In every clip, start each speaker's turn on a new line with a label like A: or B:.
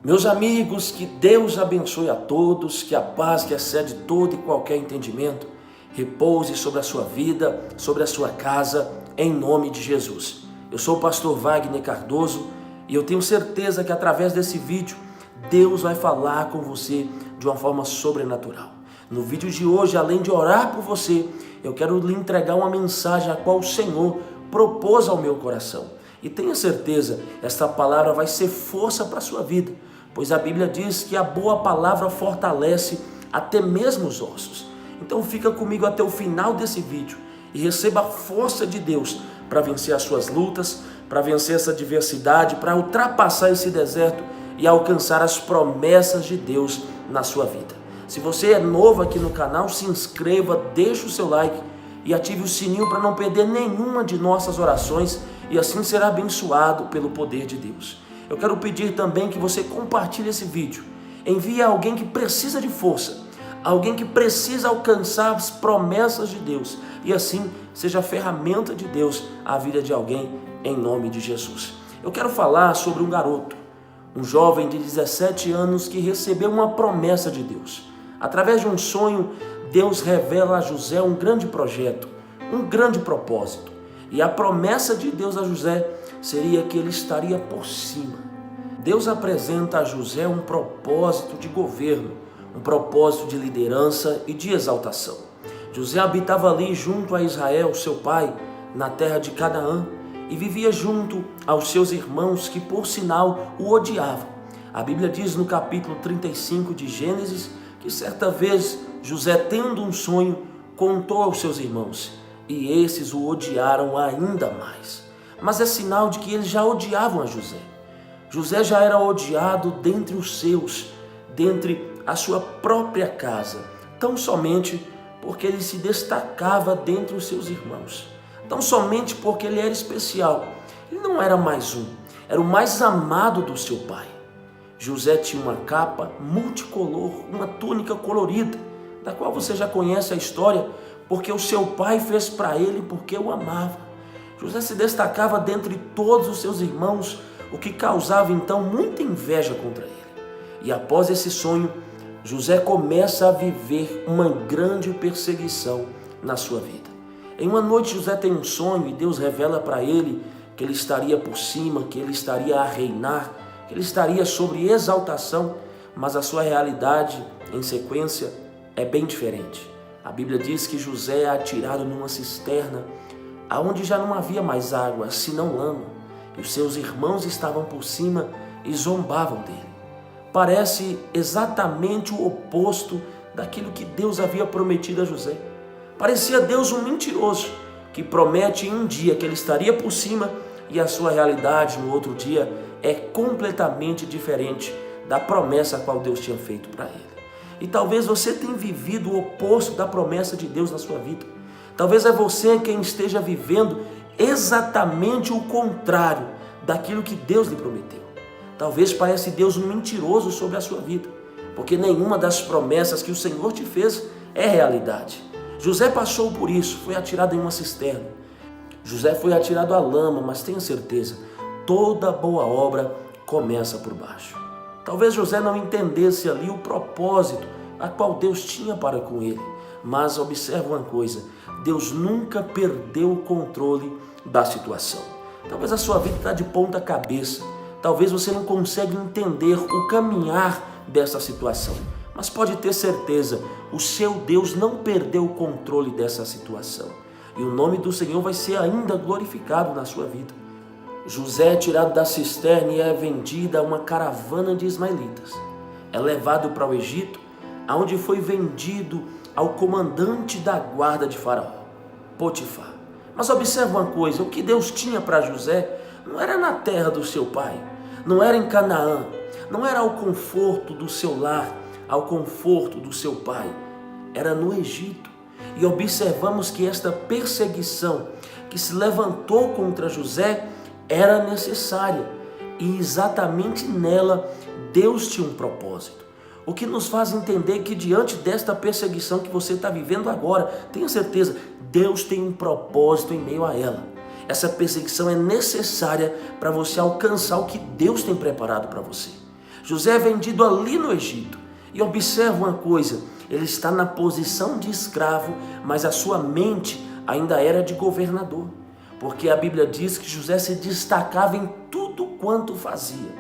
A: Meus amigos, que Deus abençoe a todos, que a paz que excede todo e qualquer entendimento repouse sobre a sua vida, sobre a sua casa, em nome de Jesus. Eu sou o pastor Wagner Cardoso e eu tenho certeza que através desse vídeo Deus vai falar com você de uma forma sobrenatural. No vídeo de hoje, além de orar por você, eu quero lhe entregar uma mensagem a qual o Senhor propôs ao meu coração. E tenha certeza, esta palavra vai ser força para a sua vida, pois a Bíblia diz que a boa palavra fortalece até mesmo os ossos. Então fica comigo até o final desse vídeo e receba a força de Deus para vencer as suas lutas, para vencer essa adversidade, para ultrapassar esse deserto e alcançar as promessas de Deus na sua vida. Se você é novo aqui no canal, se inscreva, deixe o seu like e ative o sininho para não perder nenhuma de nossas orações e assim será abençoado pelo poder de Deus. Eu quero pedir também que você compartilhe esse vídeo, envie a alguém que precisa de força, alguém que precisa alcançar as promessas de Deus e assim seja a ferramenta de Deus à vida de alguém em nome de Jesus. Eu quero falar sobre um garoto, um jovem de 17 anos que recebeu uma promessa de Deus. Através de um sonho, Deus revela a José um grande projeto, um grande propósito. E a promessa de Deus a José seria que ele estaria por cima. Deus apresenta a José um propósito de governo, um propósito de liderança e de exaltação. José habitava ali junto a Israel, seu pai, na terra de Canaã, e vivia junto aos seus irmãos que, por sinal, o odiavam. A Bíblia diz no capítulo 35 de Gênesis que certa vez José, tendo um sonho, contou aos seus irmãos e esses o odiaram ainda mais. Mas é sinal de que eles já odiavam a José. José já era odiado dentre os seus, dentre a sua própria casa, tão somente porque ele se destacava dentre os seus irmãos, tão somente porque ele era especial. Ele não era mais um, era o mais amado do seu pai. José tinha uma capa multicolor, uma túnica colorida, da qual você já conhece a história, porque o seu pai fez para ele porque o amava. José se destacava dentre todos os seus irmãos, o que causava então muita inveja contra ele. E após esse sonho, José começa a viver uma grande perseguição na sua vida. Em uma noite José tem um sonho e Deus revela para ele que ele estaria por cima, que ele estaria a reinar, que ele estaria sobre exaltação, mas a sua realidade em sequência é bem diferente. A Bíblia diz que José é atirado numa cisterna, aonde já não havia mais água, senão lama, e os seus irmãos estavam por cima e zombavam dele. Parece exatamente o oposto daquilo que Deus havia prometido a José. Parecia Deus um mentiroso, que promete em um dia que ele estaria por cima e a sua realidade no outro dia é completamente diferente da promessa a qual Deus tinha feito para ele. E talvez você tenha vivido o oposto da promessa de Deus na sua vida. Talvez é você quem esteja vivendo exatamente o contrário daquilo que Deus lhe prometeu. Talvez pareça Deus um mentiroso sobre a sua vida, porque nenhuma das promessas que o Senhor te fez é realidade. José passou por isso, foi atirado em uma cisterna. José foi atirado à lama, mas tenha certeza, toda boa obra começa por baixo. Talvez José não entendesse ali o propósito a qual Deus tinha para com ele, mas observe uma coisa, Deus nunca perdeu o controle da situação. Talvez a sua vida está de ponta cabeça, talvez você não consiga entender o caminhar dessa situação, mas pode ter certeza, o seu Deus não perdeu o controle dessa situação e o nome do Senhor vai ser ainda glorificado na sua vida. José é tirado da cisterna e é vendido a uma caravana de ismaelitas. É levado para o Egito, onde foi vendido ao comandante da guarda de Faraó, Potifar. Mas observe uma coisa, o que Deus tinha para José não era na terra do seu pai, não era em Canaã, não era ao conforto do seu lar, ao conforto do seu pai, era no Egito. E observamos que esta perseguição que se levantou contra José era necessária e exatamente nela Deus tinha um propósito. O que nos faz entender que diante desta perseguição que você está vivendo agora, tenha certeza, Deus tem um propósito em meio a ela. Essa perseguição é necessária para você alcançar o que Deus tem preparado para você. José é vendido ali no Egito. E observa uma coisa, ele está na posição de escravo, mas a sua mente ainda era de governador. Porque a Bíblia diz que José se destacava em tudo quanto fazia.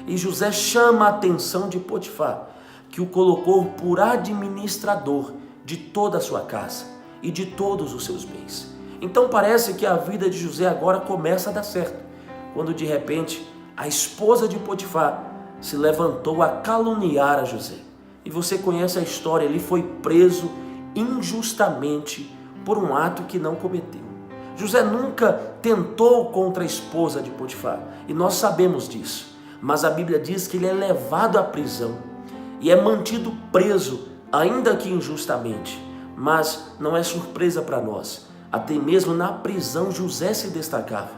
A: E José chama a atenção de Potifar, que o colocou por administrador de toda a sua casa e de todos os seus bens. Então parece que a vida de José agora começa a dar certo, quando de repente a esposa de Potifar se levantou a caluniar a José. E você conhece a história, ele foi preso injustamente por um ato que não cometeu. José nunca tentou contra a esposa de Potifar, e nós sabemos disso, mas a Bíblia diz que ele é levado à prisão e é mantido preso, ainda que injustamente. Mas não é surpresa para nós, até mesmo na prisão José se destacava,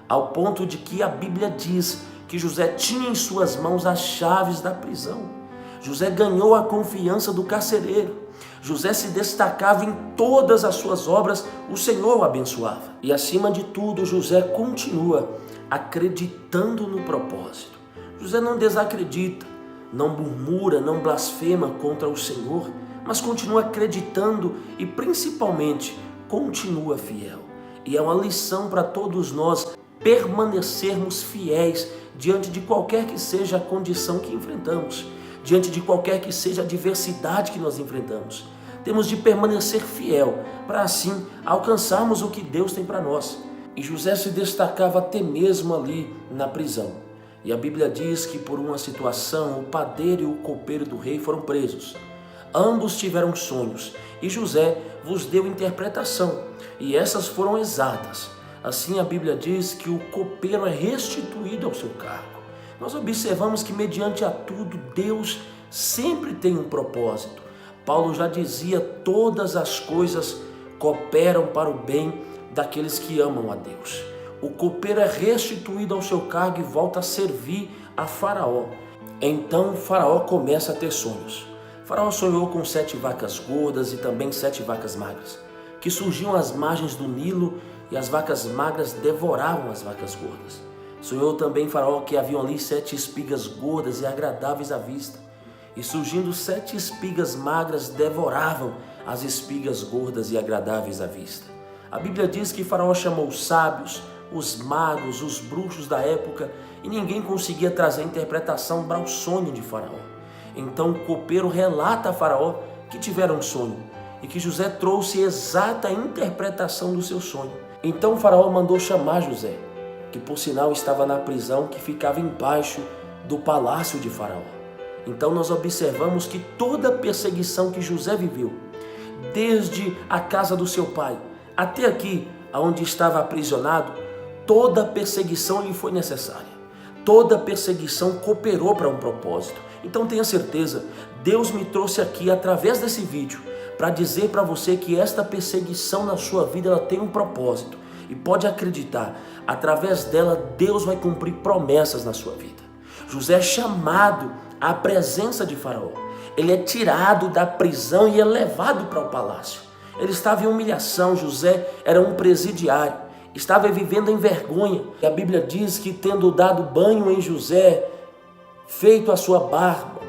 A: ao ponto de que a Bíblia diz que José tinha em suas mãos as chaves da prisão. José ganhou a confiança do carcereiro. José se destacava em todas as suas obras, o Senhor o abençoava. E acima de tudo, José continua acreditando no propósito. José não desacredita, não murmura, não blasfema contra o Senhor, mas continua acreditando e principalmente continua fiel. E é uma lição para todos nós permanecermos fiéis diante de qualquer que seja a condição que enfrentamos, diante de qualquer que seja a adversidade que nós enfrentamos. Temos de permanecer fiel para assim alcançarmos o que Deus tem para nós. E José se destacava até mesmo ali na prisão. E a Bíblia diz que por uma situação o padeiro e o copeiro do rei foram presos. Ambos tiveram sonhos e José vos deu interpretação, e essas foram exatas. Assim a Bíblia diz que o copeiro é restituído ao seu cargo. Nós observamos que mediante a tudo Deus sempre tem um propósito. Paulo já dizia: todas as coisas cooperam para o bem daqueles que amam a Deus. O copeiro é restituído ao seu cargo e volta a servir a Faraó. Então Faraó começa a ter sonhos. Faraó sonhou com 7 vacas gordas e também 7 vacas magras, que surgiam às margens do Nilo, e as vacas magras devoravam as vacas gordas. Sonhou também Faraó que haviam ali 7 espigas gordas e agradáveis à vista, e surgindo 7 espigas magras devoravam as espigas gordas e agradáveis à vista. A Bíblia diz que Faraó chamou os sábios, os magos, os bruxos da época, e ninguém conseguia trazer a interpretação para o sonho de Faraó. Então o copeiro relata a Faraó que tiveram um sonho e que José trouxe exata interpretação do seu sonho. Então o Faraó mandou chamar José, que por sinal estava na prisão que ficava embaixo do palácio de Faraó. Então nós observamos que toda a perseguição que José viveu, desde a casa do seu pai até aqui, onde estava aprisionado, toda a perseguição lhe foi necessária. Toda a perseguição cooperou para um propósito. Então tenha certeza, Deus me trouxe aqui através desse vídeo para dizer para você que esta perseguição na sua vida ela tem um propósito. E pode acreditar, através dela Deus vai cumprir promessas na sua vida. José é chamado à presença de Faraó. Ele é tirado da prisão e é levado para o palácio. Ele estava em humilhação. José era um presidiário, estava vivendo em vergonha. E a Bíblia diz que, tendo dado banho em José, feito a sua barba,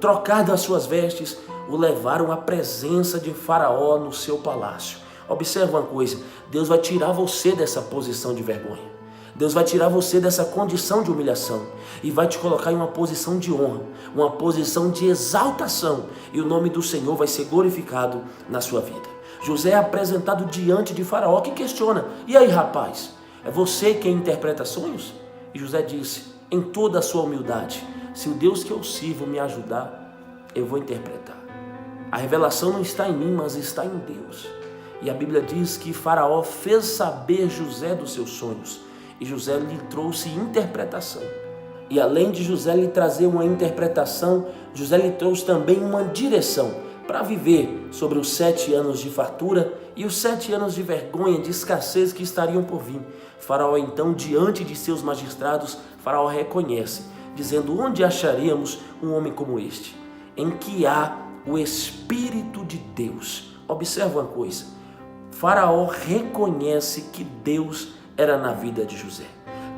A: trocado as suas vestes, o levaram à presença de Faraó no seu palácio. Observa uma coisa, Deus vai tirar você dessa posição de vergonha. Deus vai tirar você dessa condição de humilhação e vai te colocar em uma posição de honra, uma posição de exaltação, e o nome do Senhor vai ser glorificado na sua vida. José é apresentado diante de Faraó, que questiona: e aí, rapaz, é você quem interpreta sonhos? E José disse, em toda a sua humildade: se o Deus que eu sirvo me ajudar, eu vou interpretar. A revelação não está em mim, mas está em Deus. E a Bíblia diz que Faraó fez saber José dos seus sonhos, e José lhe trouxe interpretação. E além de José lhe trazer uma interpretação, José lhe trouxe também uma direção para viver sobre os 7 anos de fartura e os 7 anos de vergonha, de escassez que estariam por vir. Faraó então, diante de seus magistrados, Faraó reconhece, dizendo: onde acharíamos um homem como este, em que há o Espírito de Deus? Observa uma coisa, Faraó reconhece que Deus era na vida de José.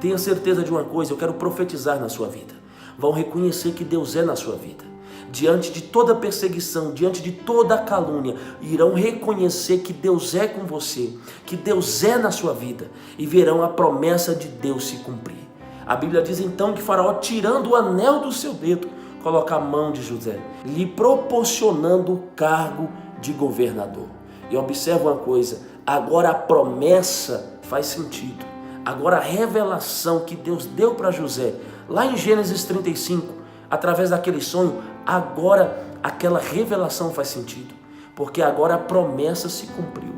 A: Tenha certeza de uma coisa, eu quero profetizar na sua vida. vão reconhecer que Deus é na sua vida. Diante de toda perseguição, diante de toda calúnia, irão reconhecer que Deus é com você, que Deus é na sua vida, e verão a promessa de Deus se cumprir. A Bíblia diz então que Faraó, tirando o anel do seu dedo, coloca a mão de José, lhe proporcionando o cargo de governador. E observa uma coisa, agora a promessa faz sentido. Agora a revelação que Deus deu para José, lá em Gênesis 35, através daquele sonho, agora aquela revelação faz sentido, porque agora a promessa se cumpriu.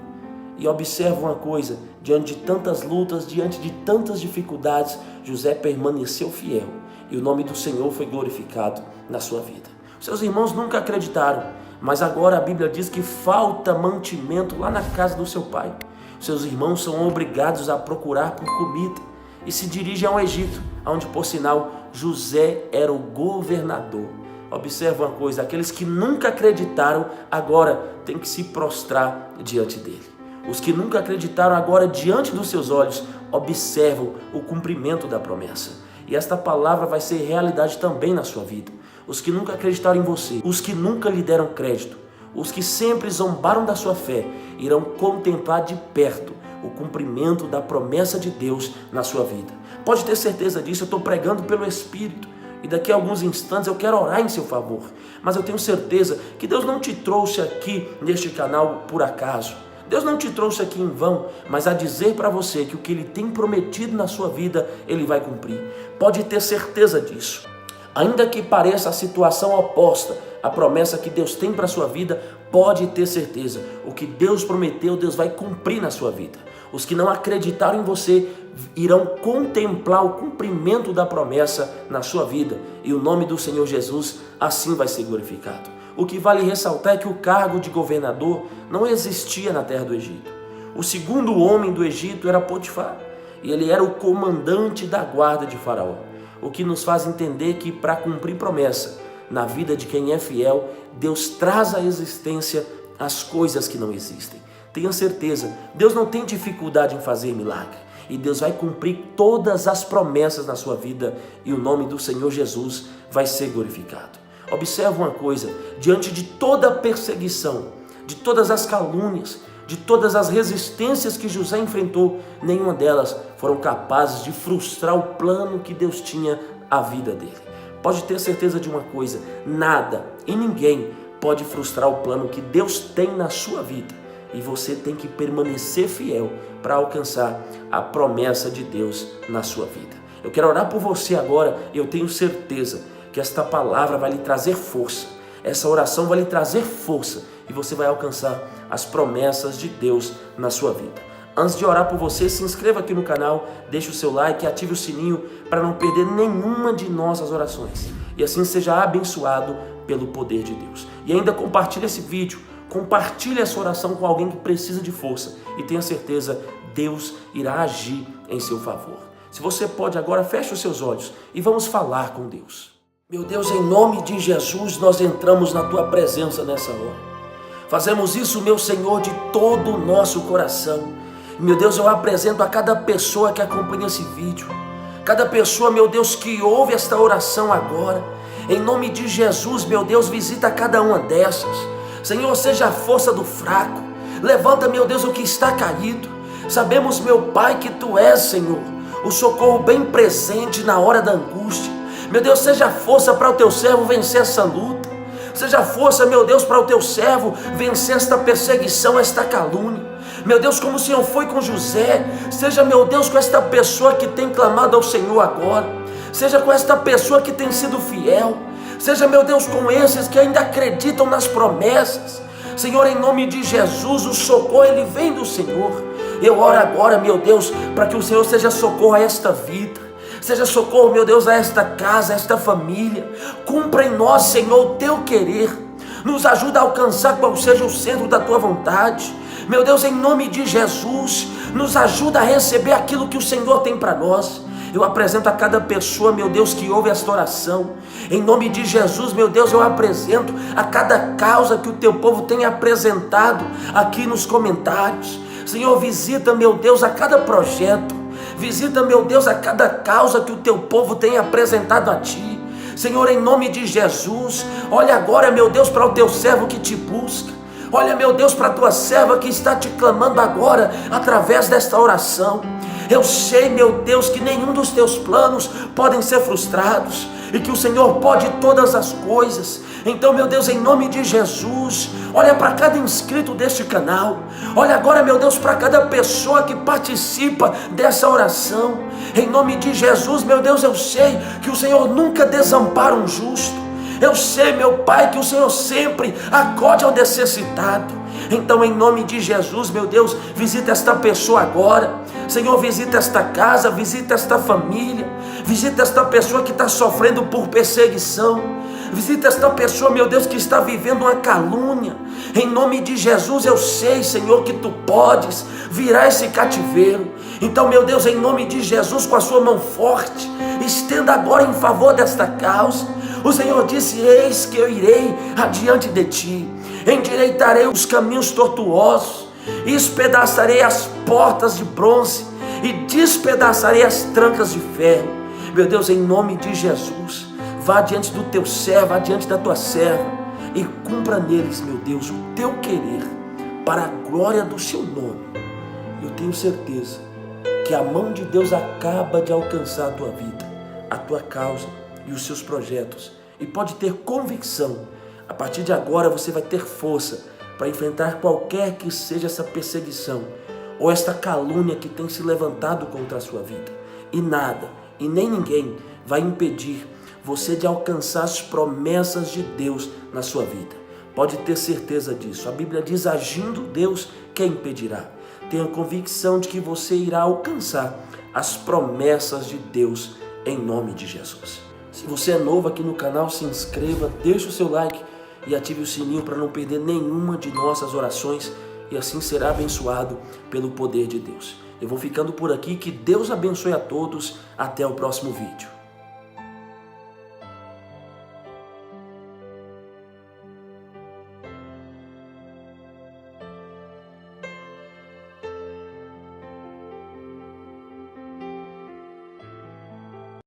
A: E observa uma coisa, diante de tantas lutas, diante de tantas dificuldades, José permaneceu fiel e o nome do Senhor foi glorificado na sua vida. Seus irmãos nunca acreditaram, mas agora a Bíblia diz que falta mantimento lá na casa do seu pai. Seus irmãos são obrigados a procurar por comida e se dirigem ao Egito, onde, por sinal, José era o governador. Observa uma coisa, aqueles que nunca acreditaram agora têm que se prostrar diante dele. Os que nunca acreditaram agora, diante dos seus olhos, observam o cumprimento da promessa. E esta palavra vai ser realidade também na sua vida. Os que nunca acreditaram em você, os que nunca lhe deram crédito, os que sempre zombaram da sua fé, irão contemplar de perto o cumprimento da promessa de Deus na sua vida. Pode ter certeza disso, eu estou pregando pelo Espírito. E daqui a alguns instantes eu quero orar em seu favor. Mas eu tenho certeza que Deus não te trouxe aqui neste canal por acaso. Deus não te trouxe aqui em vão, mas a dizer para você que o que Ele tem prometido na sua vida, Ele vai cumprir. Pode ter certeza disso. Ainda que pareça a situação oposta, a promessa que Deus tem para a sua vida, pode ter certeza. O que Deus prometeu, Deus vai cumprir na sua vida. Os que não acreditaram em você irão contemplar o cumprimento da promessa na sua vida. E o nome do Senhor Jesus assim vai ser glorificado. O que vale ressaltar é que o cargo de governador não existia na terra do Egito. O segundo homem do Egito era Potifar, e ele era o comandante da guarda de Faraó. O que nos faz entender que para cumprir promessa na vida de quem é fiel, Deus traz à existência as coisas que não existem. Tenha certeza, Deus não tem dificuldade em fazer milagre. E Deus vai cumprir todas as promessas na sua vida e o nome do Senhor Jesus vai ser glorificado. Observe uma coisa, diante de toda a perseguição, de todas as calúnias, de todas as resistências que José enfrentou, nenhuma delas foram capazes de frustrar o plano que Deus tinha à vida dele. Pode ter certeza de uma coisa, nada e ninguém pode frustrar o plano que Deus tem na sua vida. E você tem que permanecer fiel para alcançar a promessa de Deus na sua vida. Eu quero orar por você agora e eu tenho certeza que esta palavra vai lhe trazer força. Essa oração vai lhe trazer força e você vai alcançar as promessas de Deus na sua vida. Antes de orar por você, se inscreva aqui no canal, deixe o seu like e ative o sininho para não perder nenhuma de nossas orações. E assim seja abençoado pelo poder de Deus. E ainda compartilhe esse vídeo, compartilhe essa oração com alguém que precisa de força e tenha certeza, Deus irá agir em seu favor. Se você pode agora, feche os seus olhos e vamos falar com Deus. Meu Deus, em nome de Jesus, nós entramos na Tua presença nessa hora. Fazemos isso, meu Senhor, de todo o nosso coração. Meu Deus, eu apresento a cada pessoa que acompanha esse vídeo, cada pessoa, meu Deus, que ouve esta oração agora. Em nome de Jesus, meu Deus, visita cada uma dessas. Senhor, seja a força do fraco. Levanta, meu Deus, o que está caído. Sabemos, meu Pai, que Tu és, Senhor, o socorro bem presente na hora da angústia. Meu Deus, seja força para o Teu servo vencer essa luta. Seja força, meu Deus, para o Teu servo vencer esta perseguição, esta calúnia. Meu Deus, como o Senhor foi com José, seja, meu Deus, com esta pessoa que tem clamado ao Senhor agora. Seja com esta pessoa que tem sido fiel. Seja, meu Deus, com esses que ainda acreditam nas promessas. Senhor, em nome de Jesus, o socorro, ele vem do Senhor. Eu oro agora, meu Deus, para que o Senhor seja socorro a esta vida. Seja socorro, meu Deus, a esta casa, a esta família. Cumpra em nós, Senhor, o Teu querer. Nos ajuda a alcançar qual seja o centro da Tua vontade. Meu Deus, em nome de Jesus, nos ajuda a receber aquilo que o Senhor tem para nós. Eu apresento a cada pessoa, meu Deus, que ouve esta oração. Em nome de Jesus, meu Deus, eu apresento a cada causa que o Teu povo tem apresentado aqui nos comentários. Senhor, visita, meu Deus, a cada projeto. Visita, meu Deus, a cada causa que o Teu povo tem apresentado a Ti. Senhor, em nome de Jesus, olha agora, meu Deus, para o teu servo que te busca. Olha, meu Deus, para a tua serva que está te clamando agora, através desta oração. Eu sei, meu Deus, que nenhum dos teus planos podem ser frustrados, e que o Senhor pode todas as coisas. Então, meu Deus, em nome de Jesus, olha para cada inscrito deste canal. Olha agora, meu Deus, para cada pessoa que participa dessa oração. Em nome de Jesus, meu Deus, eu sei que o Senhor nunca desampara um justo. Eu sei, meu Pai, que o Senhor sempre acode ao necessitado. Então, em nome de Jesus, meu Deus, visita esta pessoa agora. Senhor, visita esta casa, visita esta família, visita esta pessoa que está sofrendo por perseguição, visita esta pessoa, meu Deus, que está vivendo uma calúnia. Em nome de Jesus, eu sei, Senhor, que Tu podes virar esse cativeiro. Então, meu Deus, em nome de Jesus, com a sua mão forte, estenda agora em favor desta causa. O Senhor disse: eis que eu irei adiante de ti, endireitarei os caminhos tortuosos, espedaçarei as portas de bronze e despedaçarei as trancas de ferro. Meu Deus, em nome de Jesus, vá diante do teu servo, vá diante da tua serva e cumpra neles, meu Deus, o teu querer, para a glória do seu nome. Eu tenho certeza que a mão de Deus acaba de alcançar a tua vida, a tua causa e os seus projetos, e pode ter convicção. A partir de agora você vai ter força para enfrentar qualquer que seja essa perseguição ou esta calúnia que tem se levantado contra a sua vida, e nada e nem ninguém vai impedir você de alcançar as promessas de Deus na sua vida. Pode ter certeza disso. A Bíblia diz: agindo Deus, quem impedirá? Tenha convicção de que você irá alcançar as promessas de Deus em nome de Jesus. Se você é novo aqui no canal, se inscreva, deixe o seu like e ative o sininho para não perder nenhuma de nossas orações, e assim será abençoado pelo poder de Deus. Eu vou ficando por aqui, que Deus abençoe a todos, até o próximo vídeo.